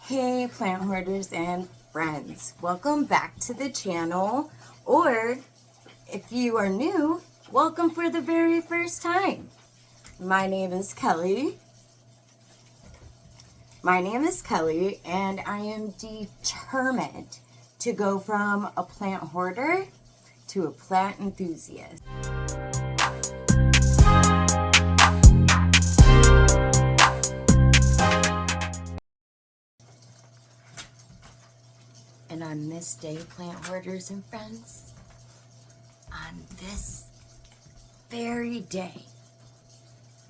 Hey plant hoarders and friends, welcome back to the channel, or if you are new, welcome for the very first time. My name is Kelly and I am determined to go from a plant hoarder to a plant enthusiast. And on this day, plant hoarders and friends, on this very day,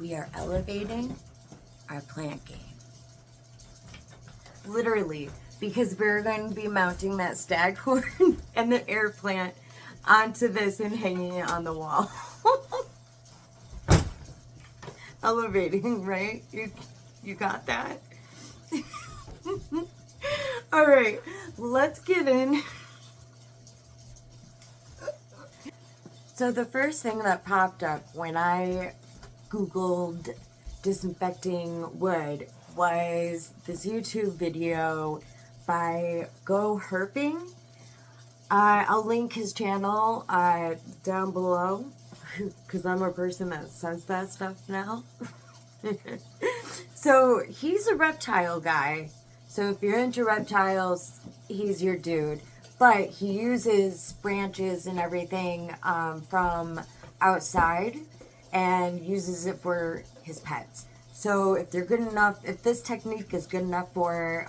we are elevating our plant game. Literally, because we're going to be mounting that staghorn and the air plant onto this and hanging it on the wall. Elevating, right? You got that? All right, let's get in. So the first thing that popped up when I Googled disinfecting wood was this YouTube video by Go Herping. I'll link his channel down below because I'm a person that says that stuff now. So he's a reptile guy. So if you're into reptiles, he's your dude. But he uses branches and everything from outside and uses it for his pets. So if they're good enough, if this technique is good enough for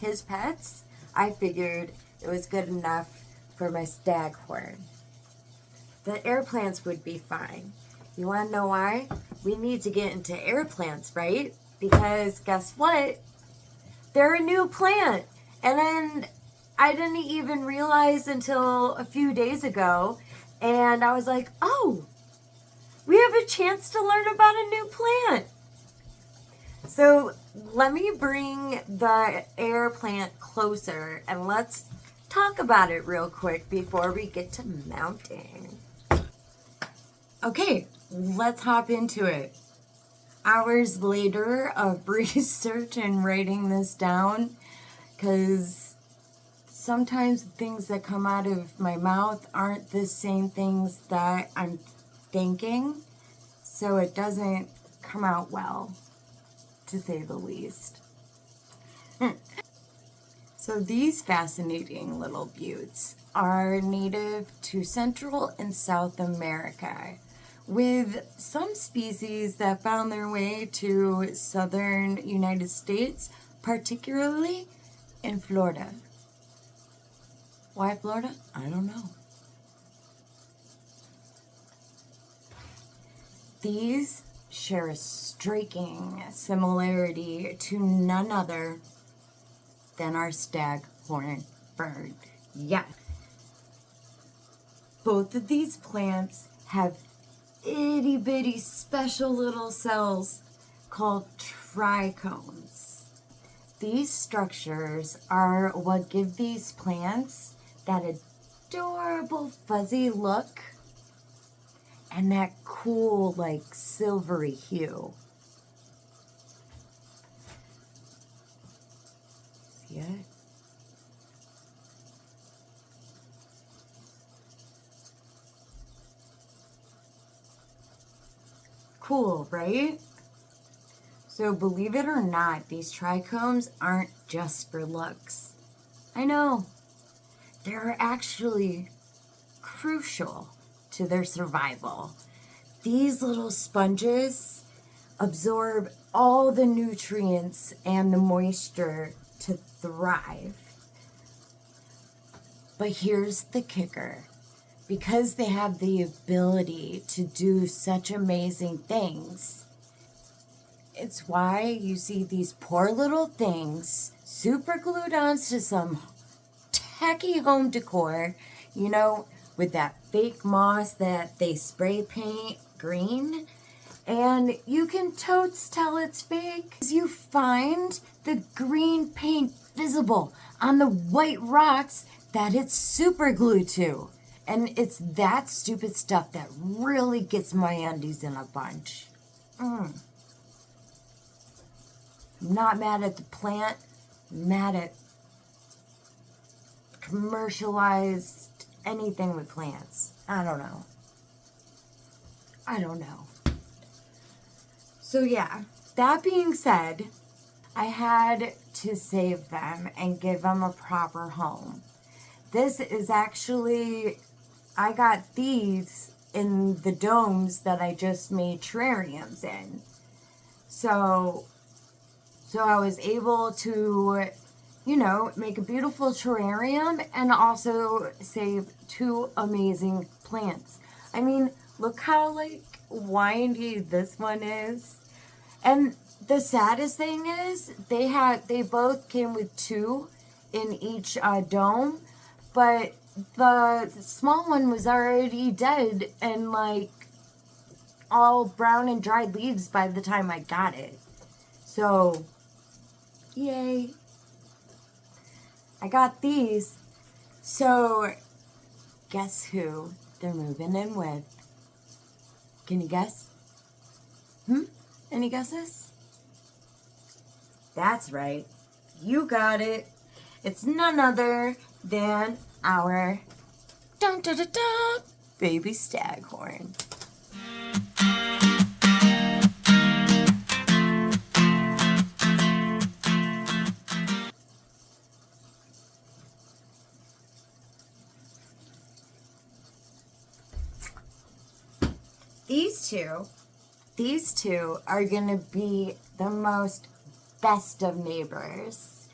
his pets, I figured it was good enough for my staghorn. The air plants would be fine. You want to know why? We need to get into air plants, right? Because guess what? They're a new plant. And then I didn't even realize until a few days ago. And I was like, oh, we have a chance to learn about a new plant. So let me bring the air plant closer and let's talk about it real quick before we get to mounting. Okay, let's hop into it. Hours later of research and writing this down, because sometimes things that come out of my mouth aren't the same things that I'm thinking, so it doesn't come out well, to say the least. So these fascinating little buttes are native to Central and South America, with some species that found their way to southern United States, particularly in Florida. Why Florida? I don't know. These share a striking similarity to none other than our Staghorn Fern. Yeah. Both of these plants have itty bitty special little cells called trichomes. These structures are what give these plants that adorable fuzzy look and that cool, like, silvery hue. See it? Cool, right? So believe it or not, these trichomes aren't just for looks. I know. They're actually crucial to their survival. These little sponges absorb all the nutrients and the moisture to thrive. But here's the kicker. Because they have the ability to do such amazing things, it's why you see these poor little things super glued onto some tacky home decor, you know, with that fake moss that they spray paint green. And you can totes tell it's fake because you find the green paint visible on the white rocks that it's super glued to. And it's that stupid stuff that really gets my undies in a bunch. I'm not mad at the plant. mad at commercialized anything with plants. I don't know. So yeah, that being said, I had to save them and give them a proper home. This is actually, I got these in the domes that I just made terrariums in. So I was able to, make a beautiful terrarium and also save two amazing plants. I mean, look how windy this one is. And the saddest thing is they both came with two in each dome, but the small one was already dead and all brown and dried leaves by the time I got it. So, yay. I got these. So, guess who they're moving in with? Can you guess? Any guesses? That's right. You got it. It's none other than our baby staghorn. These two are going to be the most best of neighbors.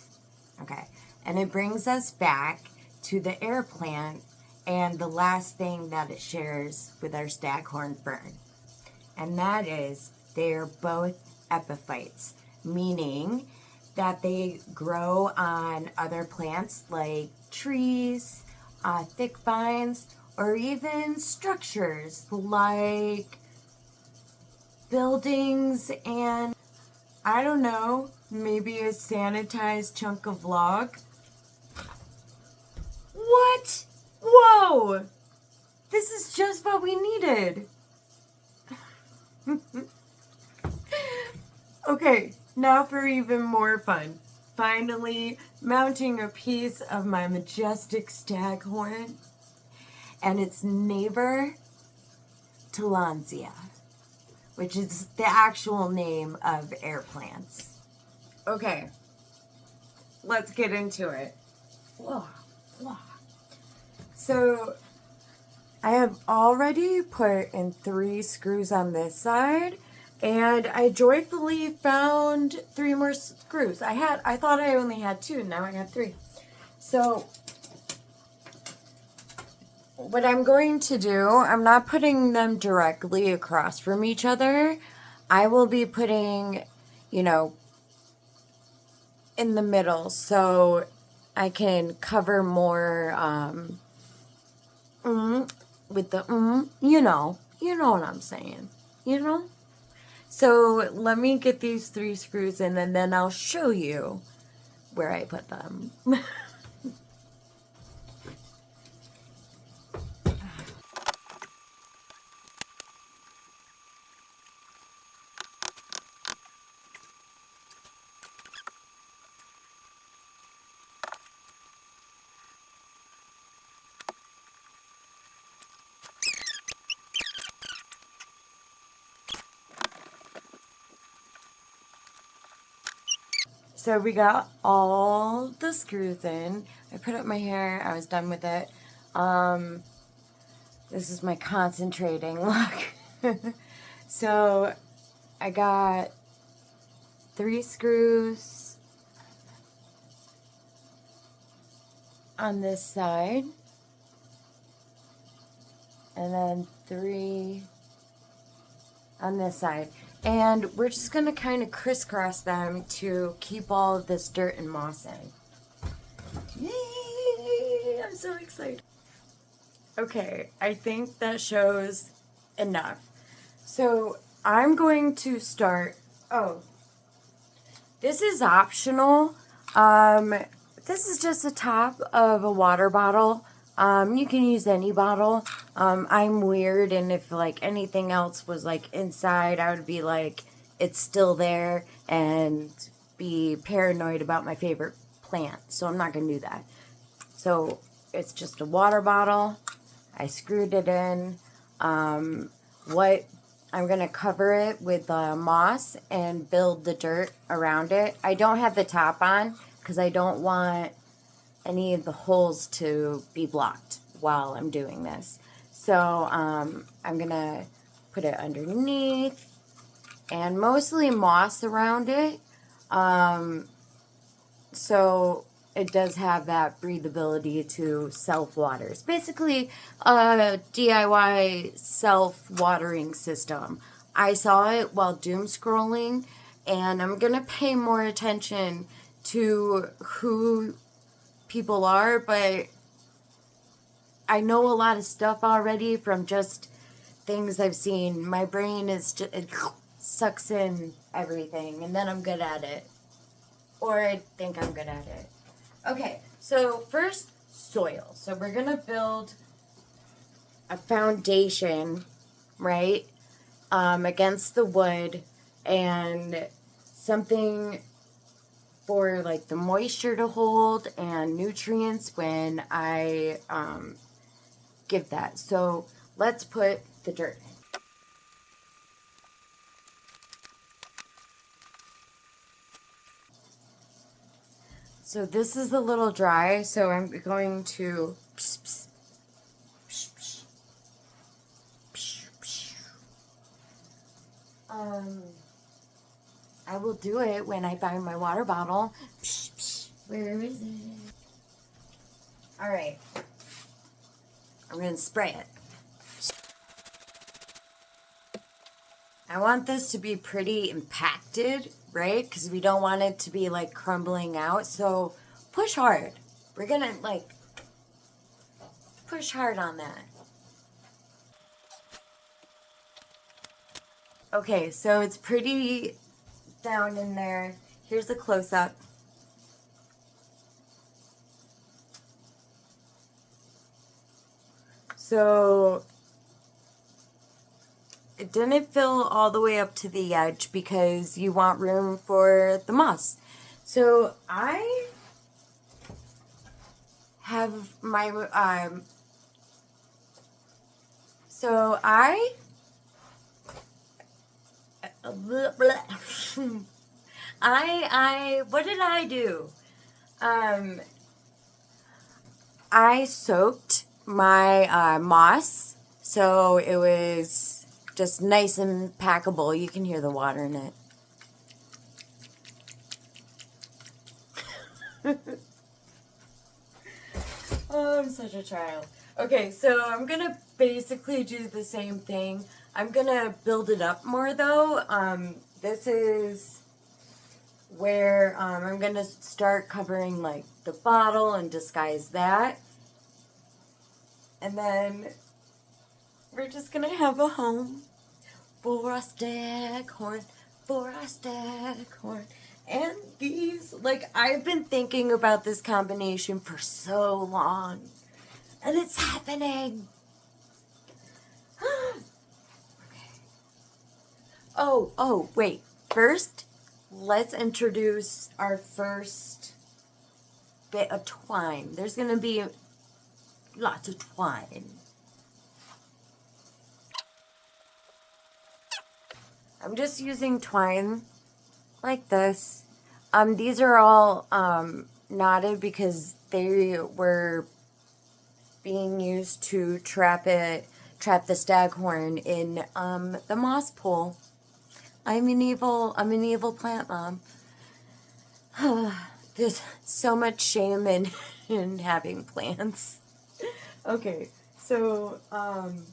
Okay, and it brings us back to the air plant and the last thing that it shares with our Staghorn Fern. And that is they are both epiphytes, meaning that they grow on other plants like trees, thick vines, or even structures like buildings and, I don't know, maybe a sanitized chunk of log. What? Whoa! This is just what we needed. Okay, now for even more fun. Finally, mounting a piece of my majestic staghorn and its neighbor, Tillandsia, which is the actual name of air plants. Okay, let's get into it. Whoa. So, I have already put in 3 screws on this side, and I joyfully found 3 more screws. I thought I only had 2, now I have 3. So, what I'm going to do, I'm not putting them directly across from each other. I will be putting, in the middle so I can cover more, with the, you know what I'm saying, So let me get these 3 screws in and then I'll show you where I put them. So we got all the screws in. I put up my hair. I was done with it. This is my concentrating look. So I got 3 screws on this side. And then 3 on this side. And we're just going to kind of crisscross them to keep all of this dirt and moss in. Yay! I'm so excited. Okay, I think that shows enough. So I'm going to start. Oh, this is optional. This is just the top of a water bottle. You can use any bottle. I'm weird, and if anything else was inside, I would be it's still there and be paranoid about my favorite plant, so I'm not going to do that. So it's just a water bottle. I screwed it in. What I'm going to cover it with moss and build the dirt around it. I don't have the top on because I don't want any of the holes to be blocked while I'm doing this. So I'm going to put it underneath and mostly moss around it. So it does have that breathability to self-water. It's basically a DIY self-watering system. I saw it while doom scrolling, and I'm going to pay more attention to who people are, but I know a lot of stuff already from just things I've seen. My brain is just, it sucks in everything, and then I'm good at it. Or I think I'm good at it. Okay, so first, soil. So we're going to build a foundation, right, against the wood, and something for like the moisture to hold and nutrients when I give that. So let's put the dirt in. So this is a little dry, so I'm going to I will do it when I find my water bottle. Where is it? All right. I'm going to spray it. I want this to be pretty impacted, right? Because we don't want it to be like crumbling out. So push hard. We're going to like push hard on that. Okay, so it's pretty down in there. Here's a close-up. So it didn't fill all the way up to the edge because you want room for the moss. So I have my, what did I do? I soaked my moss so it was just nice and packable. You can hear the water in it. Oh, I'm such a child. Okay, so I'm going to basically do the same thing. I'm going to build it up more, though. This is where I'm going to start covering, like, the bottle and disguise that. And then we're just going to have a home for our staghorn, for our staghorn. And these, like, I've been thinking about this combination for so long. And it's happening. Okay. Oh, wait. First, let's introduce our first bit of twine. There's going to be lots of twine. I'm just using twine like this. These are all knotted because they were being used to trap the staghorn in the moss pool. I'm an evil plant mom. There's so much shame in having plants. Okay, so I'm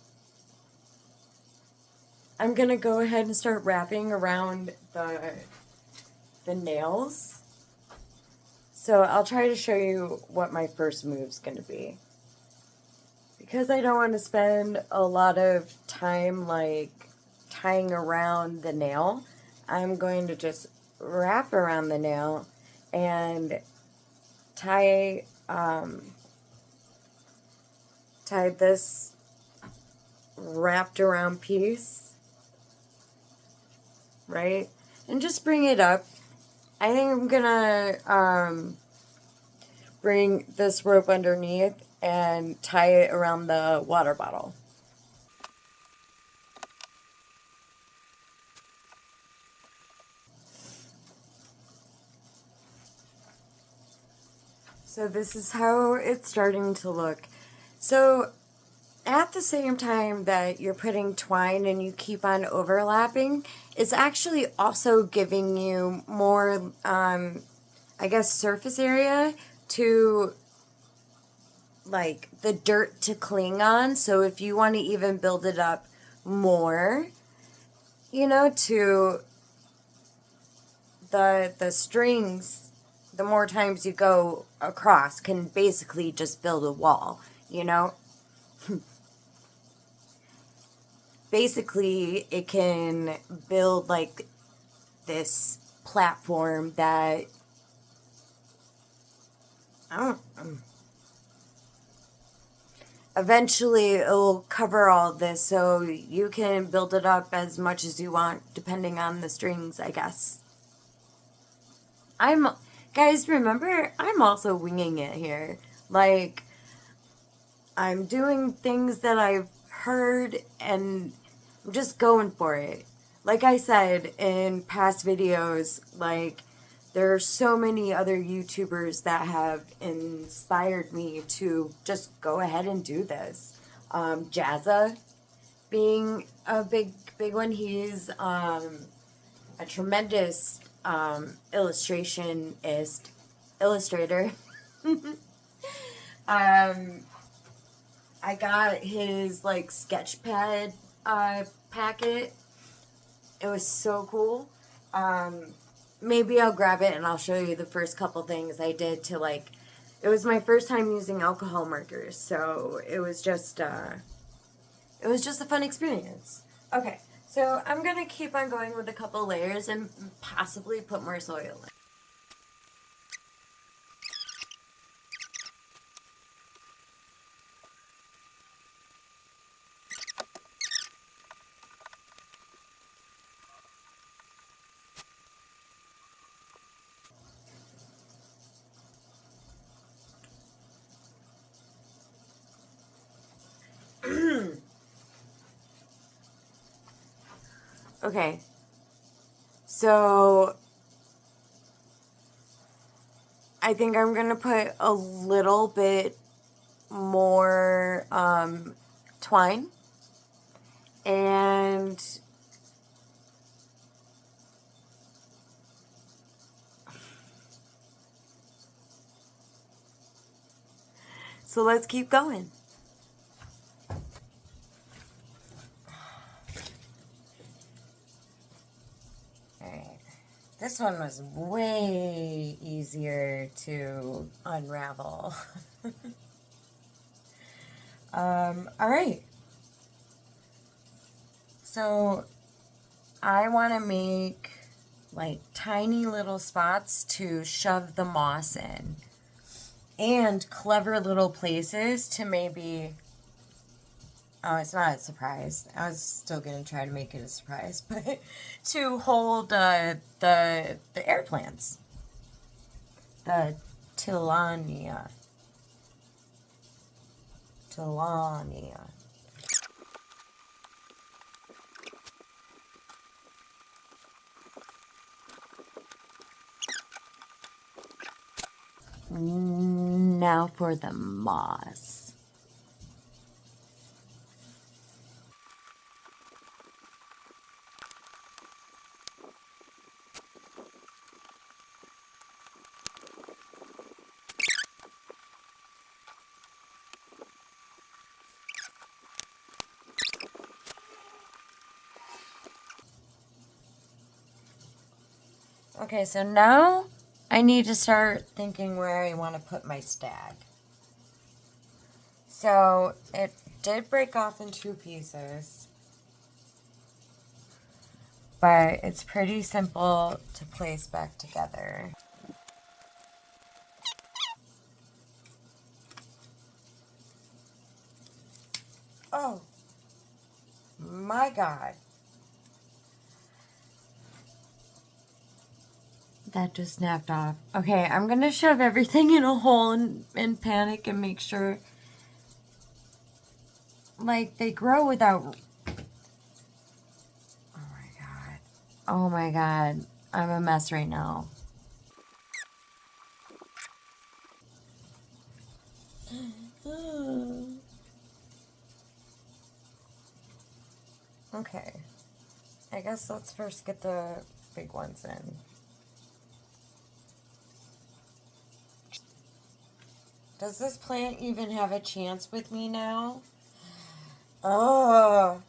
gonna go ahead and start wrapping around the nails. So I'll try to show you what my first move's gonna be. Because I don't want to spend a lot of time like tying around the nail, I'm going to just wrap around the nail and tie this wrapped around piece, right? And just bring it up. I think I'm gonna bring this rope underneath and tie it around the water bottle. So this is how it's starting to look. So at the same time that you're putting twine and you keep on overlapping, it's actually also giving you more, I guess, surface area to, like, the dirt to cling on. So if you want to even build it up more, you know, to the strings, the more times you go across can basically just build a wall, you know? Basically, it can build like this platform that I don't. Eventually, it'll cover all this, so you can build it up as much as you want, depending on the strings, I guess. Guys, remember, I'm also winging it here. Like, I'm doing things that I've heard and I'm just going for it. Like I said in past videos, like, there are so many other YouTubers that have inspired me to just go ahead and do this. Jazza being a big one. He's a tremendous illustrator. I got his like sketch pad packet. It was so cool. Maybe I'll grab it and I'll show you the first couple things I did to like. It was my first time using alcohol markers, so it was just a fun experience. Okay, so I'm gonna keep on going with a couple layers and possibly put more soil in. Okay, so I think I'm gonna put a little bit more twine, and so let's keep going. This one was way easier to unravel. All right. So I want to make like tiny little spots to shove the moss in, and clever little places to maybe. Oh, it's not a surprise. I was still going to try to make it a surprise, but to hold the air plants, the Tilania. Now for the moss. Okay, so now I need to start thinking where I want to put my stag. So it did break off in 2 pieces, but it's pretty simple to place back together. Oh my God. That just snapped off. Okay, I'm gonna shove everything in a hole and panic and make sure, like, they grow without... Oh my god. Oh my god. I'm a mess right now. Okay. I guess let's first get the big ones in. Does this plant even have a chance with me now? Oh.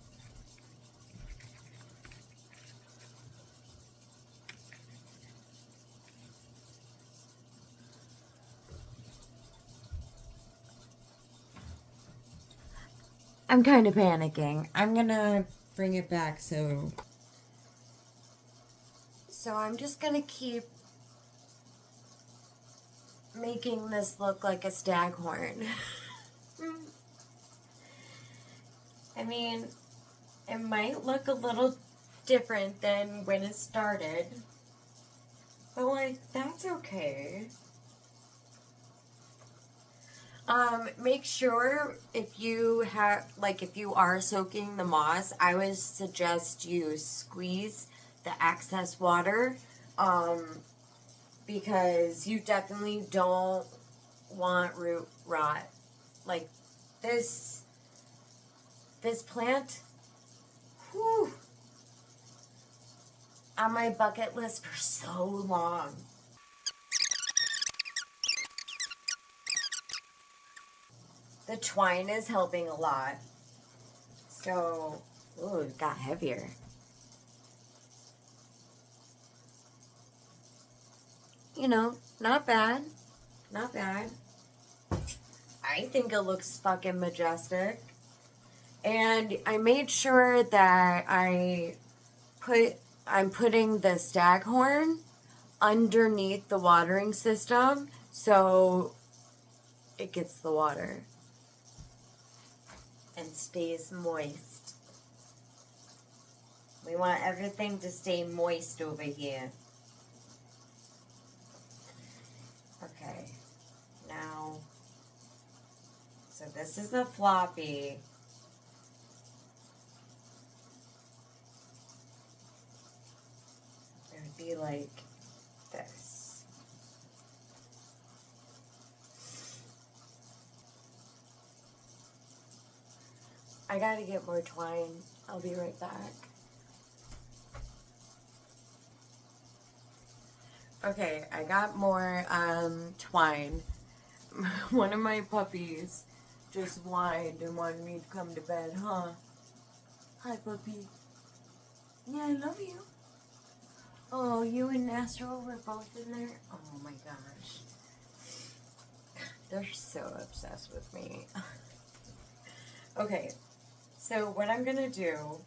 I'm kind of panicking. I'm gonna bring it back so I'm just gonna keep making this look like a staghorn. I mean, it might look a little different than when it started, but like, that's okay. Make sure if you have, like, if you are soaking the moss, I would suggest you squeeze the excess water, because you definitely don't want root rot. Like, this plant, whew, on my bucket list for so long. The twine is helping a lot. So, ooh, it got heavier. You know, not bad. Not bad. I think it looks fucking majestic. And I made sure that I'm putting the staghorn underneath the watering system so it gets the water and stays moist. We want everything to stay moist over here. Okay, now, so this is the floppy. It would be like this. I gotta get more twine. I'll be right back. Okay, I got more twine. One of my puppies just whined and wanted me to come to bed, huh? Hi, puppy. Yeah, I love you. Oh, you and Astro were both in there? Oh my gosh. They're so obsessed with me. Okay, so what I'm gonna do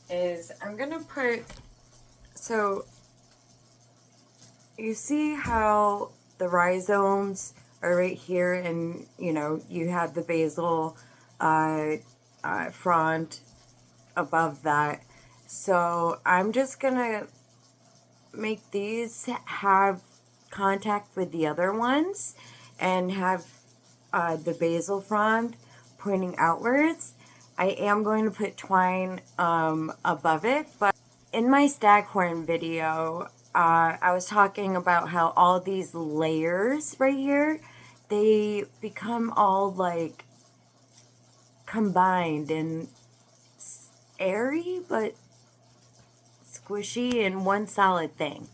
is I'm gonna put, so you see how the rhizomes are right here, and you know, you have the basil frond above that. So I'm just gonna make these have contact with the other ones and have the basil frond pointing outwards. I am going to put twine above it, but in my staghorn video, I was talking about how all these layers right here, they become all like combined and airy but squishy in one solid thing.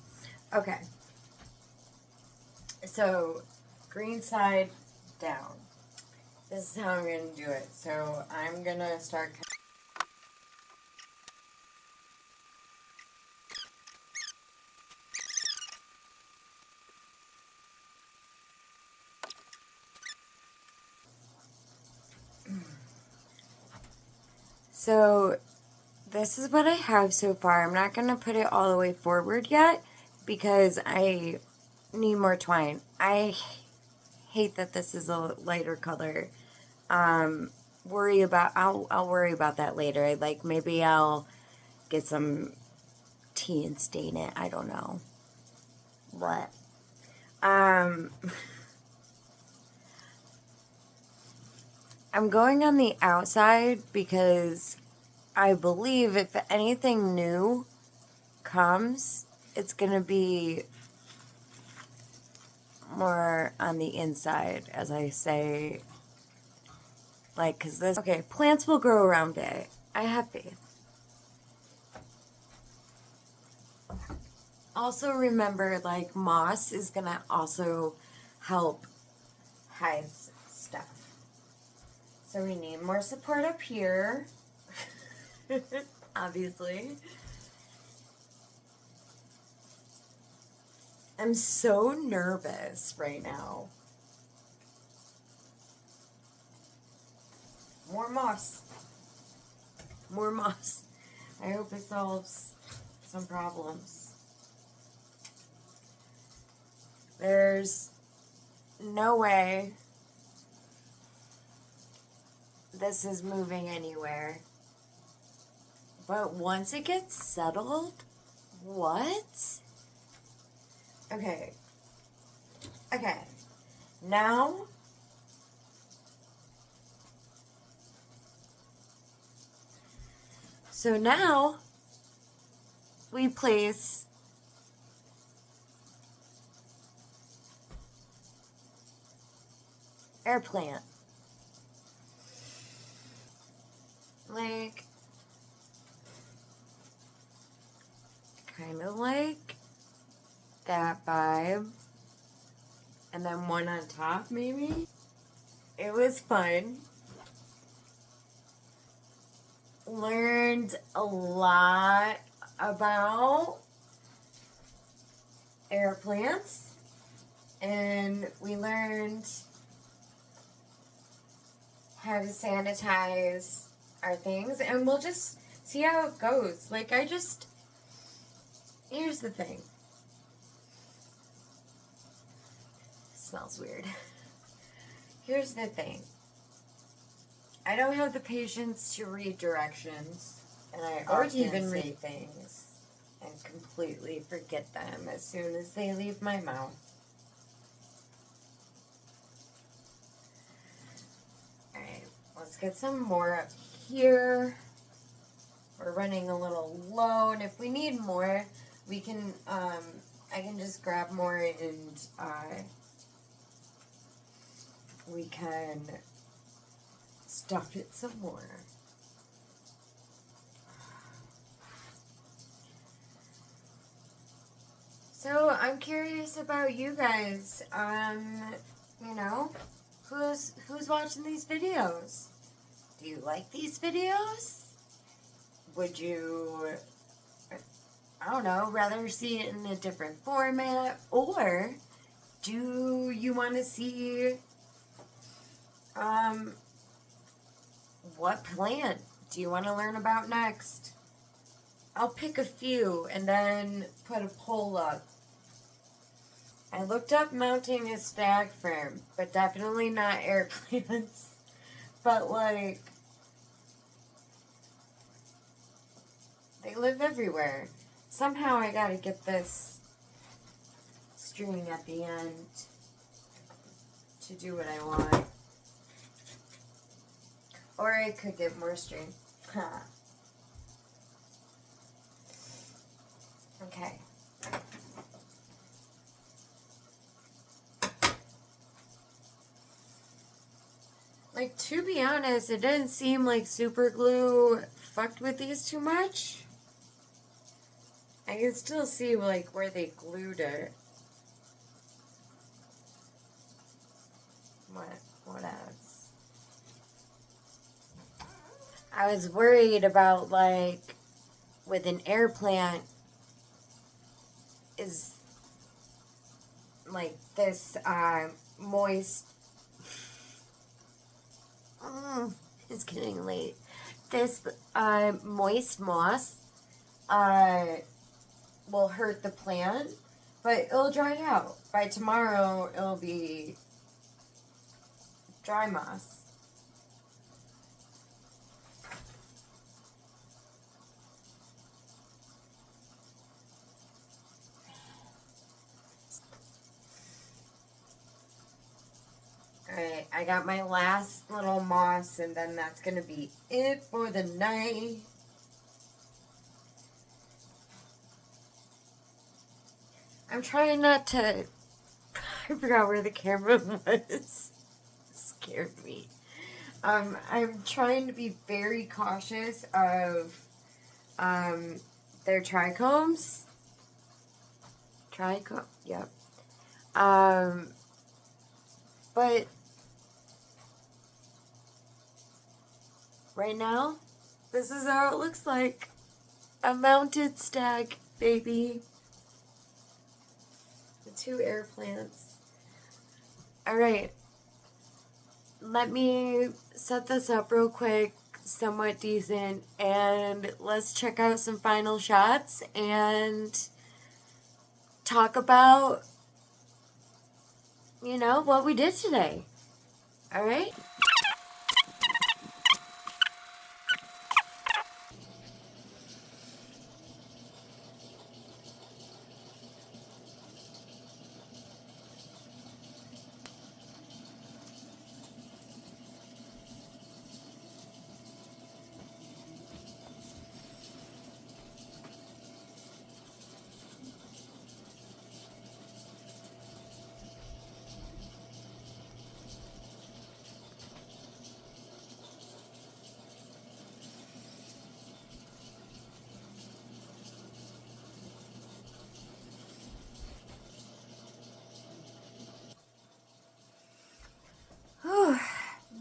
Okay, so green side down. This is how I'm going to do it. So I'm going to start. So this is what I have so far. I'm not going to put it all the way forward yet because I need more twine. I hate that this is a lighter color. I'll worry about that later. Like, maybe I'll get some tea and stain it. I don't know. What? I'm going on the outside because I believe if anything new comes, it's going to be more on the inside, as I say. Like, because this... Okay, plants will grow around it. I have faith. Also remember, like, moss is going to also help hide stuff. So we need more support up here. Obviously. I'm so nervous right now. More moss. More moss. I hope it solves some problems. There's no way this is moving anywhere. But once it gets settled, what? Okay. Okay. Now, so now we place air plant. Like, kind of like that vibe. And then one on top, maybe? It was fun. Learned a lot about air plants. And we learned how to sanitize our things. And we'll just see how it goes. Like, here's the thing. Smells weird. Here's the thing. I don't have the patience to read directions, and I often even say things and completely forget them as soon as they leave my mouth. Alright, let's get some more up here. We're running a little low, and if we need more, we can, I can just grab more and, we can stuff it some more. So I'm curious about you guys. You know, who's watching these videos? Do you like these videos? Would you, I don't know, rather see it in a different format? Or do you want to see what plant do you want to learn about next? I'll pick a few and then put a poll up. I looked up mounting a Staghorn Fern, but definitely not air plants. But like, they live everywhere. Somehow I gotta get this string at the end to do what I want. Or I could get more string. Okay. Like, to be honest, it didn't seem like super glue fucked with these too much. I can still see, like, where they glued it. What else? I was worried about, like, with an air plant, is, like, this, moist, it's getting late, this, moist moss, will hurt the plant, but it'll dry out. By tomorrow, it'll be dry moss. I got my last little moss, and then that's going to be it for the night. I'm trying not to... I forgot where the camera was. It scared me. I'm trying to be very cautious of their trichomes. Yep. But right now, this is how it looks like. A mounted stag, baby. The 2 air plants. Alright. Let me set this up real quick, somewhat decent, and let's check out some final shots and talk about, what we did today. Alright?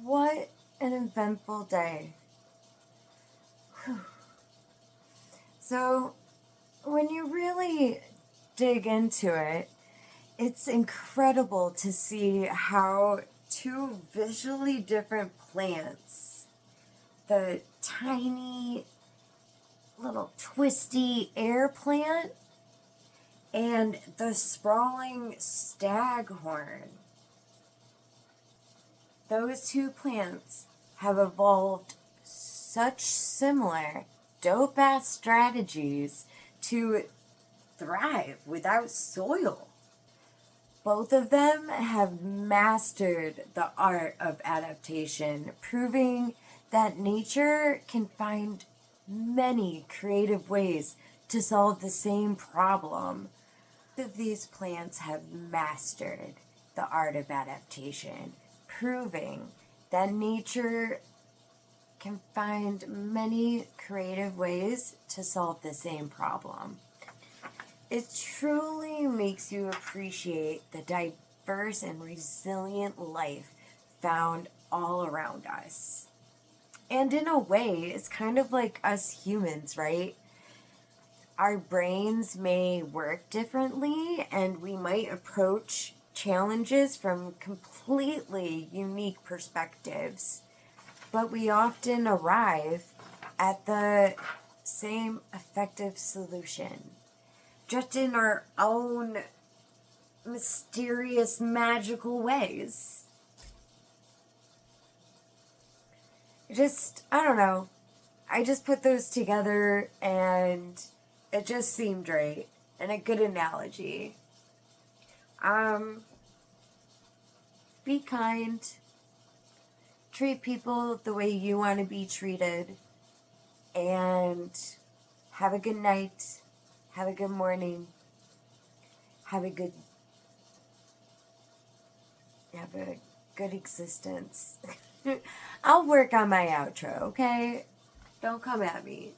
What an eventful day. So, when you really dig into it, it's incredible to see how 2 visually different plants, the tiny little twisty air plant and the sprawling staghorn, those 2 plants have evolved such similar dope-ass strategies to thrive without soil. Both of them have mastered the art of adaptation, proving that nature can find many creative ways to solve the same problem. Both of these plants have mastered the art of adaptation, proving that nature can find many creative ways to solve the same problem. It truly makes you appreciate the diverse and resilient life found all around us. And in a way, it's kind of like us humans, right? Our brains may work differently, and we might approach challenges from completely unique perspectives, but we often arrive at the same effective solution, just in our own mysterious, magical ways. I don't know. I just put those together and it just seemed right and a good analogy. Be kind. Treat people the way you want to be treated. And have a good night. Have a good morning. Have a good existence. I'll work on my outro, okay? Don't come at me.